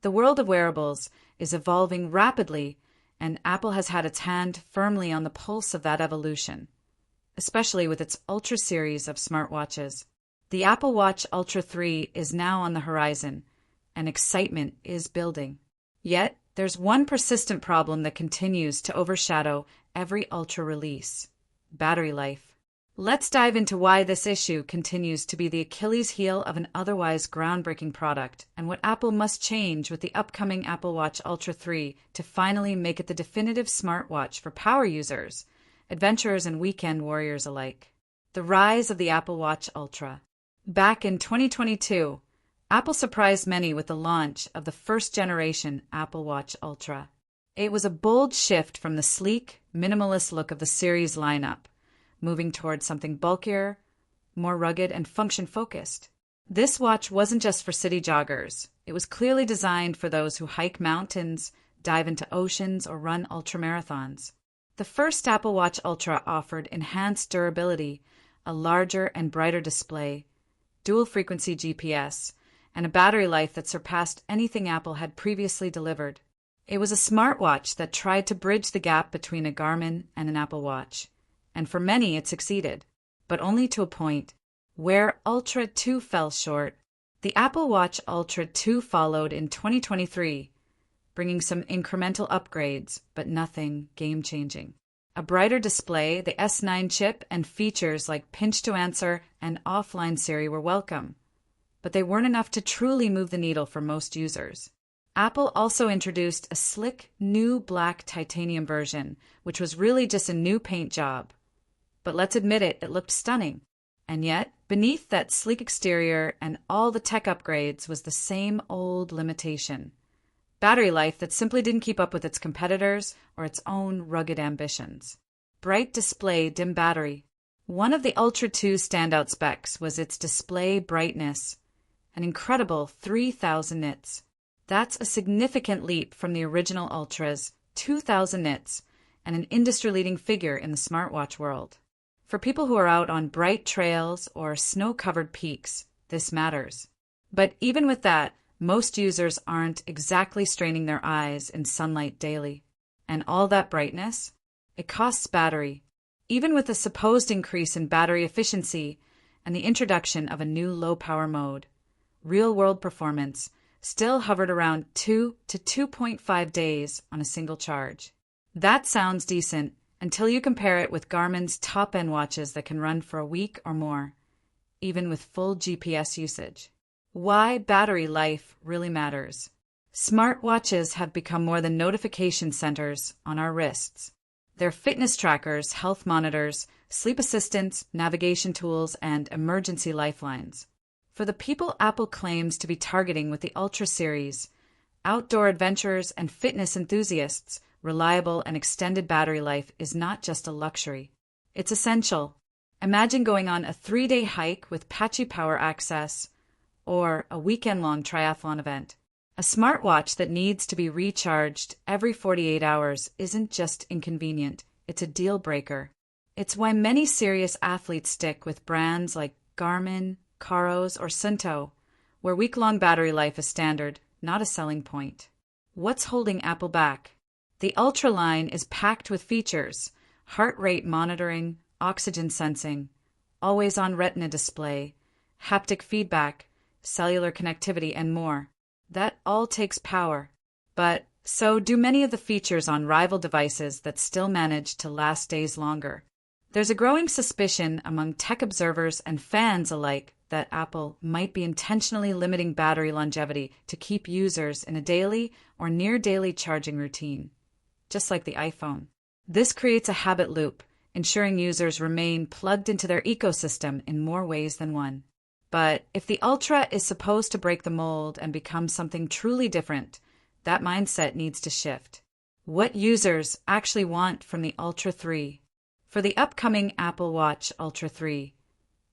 The world of wearables is evolving rapidly, and Apple has had its hand firmly on the pulse of that evolution, especially with its Ultra series of smartwatches. The Apple Watch Ultra 3 is now on the horizon, and excitement is building. Yet, there's one persistent problem that continues to overshadow every Ultra release: battery life. Let's dive into why this issue continues to be the Achilles heel of an otherwise groundbreaking product, and what Apple must change with the upcoming Apple Watch Ultra 3 to finally make it the definitive smartwatch for power users, adventurers, and weekend warriors alike. The rise of the Apple Watch Ultra. Back in 2022, Apple surprised many with the launch of the first-generation Apple Watch Ultra. It was a bold shift from the sleek, minimalist look of the series lineup, moving towards something bulkier, more rugged, and function-focused. This watch wasn't just for city joggers. It was clearly designed for those who hike mountains, dive into oceans, or run ultramarathons. The first Apple Watch Ultra offered enhanced durability, a larger and brighter display, dual-frequency GPS, and a battery life that surpassed anything Apple had previously delivered. It was a smartwatch that tried to bridge the gap between a Garmin and an Apple Watch, and for many it succeeded, but only to a point. Where Ultra 2 fell short, the Apple Watch Ultra 2 followed in 2023, bringing some incremental upgrades, but nothing game-changing. A brighter display, the S9 chip, and features like pinch to answer and offline Siri were welcome, but they weren't enough to truly move the needle for most users. Apple also introduced a slick, new black titanium version, which was really just a new paint job. But let's admit it, it looked stunning. And yet, beneath that sleek exterior and all the tech upgrades was the same old limitation: battery life that simply didn't keep up with its competitors or its own rugged ambitions. Bright display, dim battery. One of the Ultra 2's standout specs was its display brightness, an incredible 3,000 nits. That's a significant leap from the original Ultra's 2,000 nits, and an industry-leading figure in the smartwatch world. For people who are out on bright trails or snow-covered peaks, this matters. But even with that, most users aren't exactly straining their eyes in sunlight daily. And all that brightness? It costs battery. Even with a supposed increase in battery efficiency and the introduction of a new low-power mode, real-world performance still hovered around 2 to 2.5 days on a single charge. That sounds decent until you compare it with Garmin's top-end watches that can run for a week or more, even with full GPS usage. Why battery life really matters. Smartwatches have become more than notification centers on our wrists. They're fitness trackers, health monitors, sleep assistants, navigation tools, and emergency lifelines. For the people Apple claims to be targeting with the Ultra series, outdoor adventurers and fitness enthusiasts, reliable and extended battery life is not just a luxury. It's essential. Imagine going on a 3-day hike with patchy power access, or a weekend-long triathlon event. A smartwatch that needs to be recharged every 48 hours isn't just inconvenient, it's a deal breaker. It's why many serious athletes stick with brands like Garmin, Caros, or Sunto, where week-long battery life is standard, not a selling point. What's holding Apple back? The Ultra line is packed with features: heart rate monitoring, oxygen sensing, always-on retina display, haptic feedback, cellular connectivity, and more. That all takes power. But so do many of the features on rival devices that still manage to last days longer. There's a growing suspicion among tech observers and fans alike that Apple might be intentionally limiting battery longevity to keep users in a daily or near-daily charging routine, just like the iPhone. This creates a habit loop, ensuring users remain plugged into their ecosystem in more ways than one. But if the Ultra is supposed to break the mold and become something truly different, that mindset needs to shift. What users actually want from the Ultra 3? For the upcoming Apple Watch Ultra 3,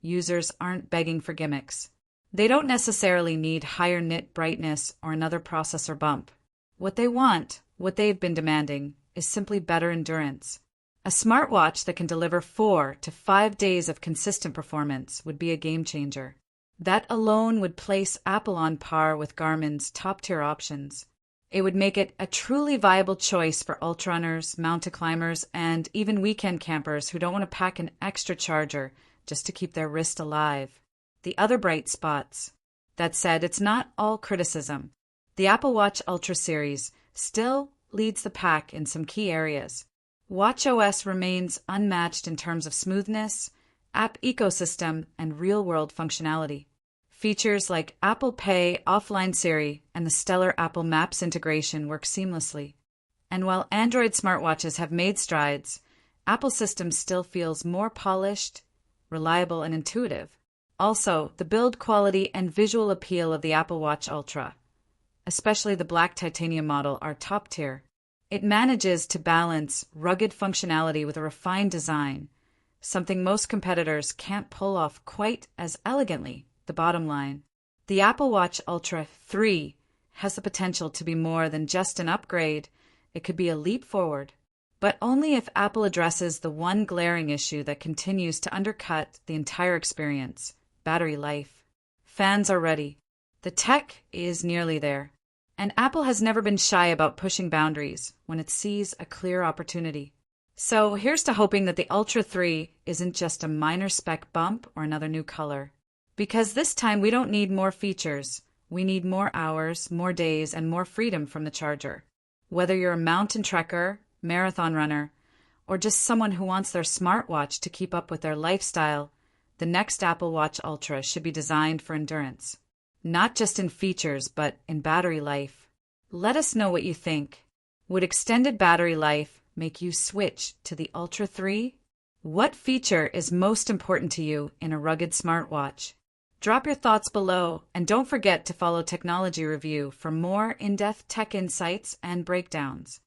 users aren't begging for gimmicks. They don't necessarily need higher nit brightness or another processor bump. What they want, what they've been demanding, is simply better endurance. A smartwatch that can deliver 4 to 5 days of consistent performance would be a game changer. That alone would place Apple on par with Garmin's top-tier options. It would make it a truly viable choice for ultrarunners, mountain climbers, and even weekend campers who don't want to pack an extra charger just to keep their wrist alive. The other bright spots. That said, it's not all criticism. The Apple Watch Ultra series still leads the pack in some key areas. watchOS remains unmatched in terms of smoothness, app ecosystem, and real-world functionality. Features like Apple Pay, offline Siri, and the stellar Apple Maps integration work seamlessly. And while Android smartwatches have made strides, Apple's system still feels more polished, reliable, and intuitive. Also, the build quality and visual appeal of the Apple Watch Ultra, especially the black titanium model, are top tier. It manages to balance rugged functionality with a refined design, something most competitors can't pull off quite as elegantly. The bottom line. The Apple Watch Ultra 3 has the potential to be more than just an upgrade. It could be a leap forward. But only if Apple addresses the one glaring issue that continues to undercut the entire experience: battery life. Fans are ready. The tech is nearly there. And Apple has never been shy about pushing boundaries when it sees a clear opportunity. So here's to hoping that the Ultra 3 isn't just a minor spec bump or another new color. Because this time we don't need more features. We need more hours, more days, and more freedom from the charger. Whether you're a mountain trekker, marathon runner, or just someone who wants their smartwatch to keep up with their lifestyle, the next Apple Watch Ultra should be designed for endurance. Not just in features, but in battery life. Let us know what you think. Would extended battery life make you switch to the Ultra 3? What feature is most important to you in a rugged smartwatch? Drop your thoughts below, and don't forget to follow Technology Review for more in-depth tech insights and breakdowns.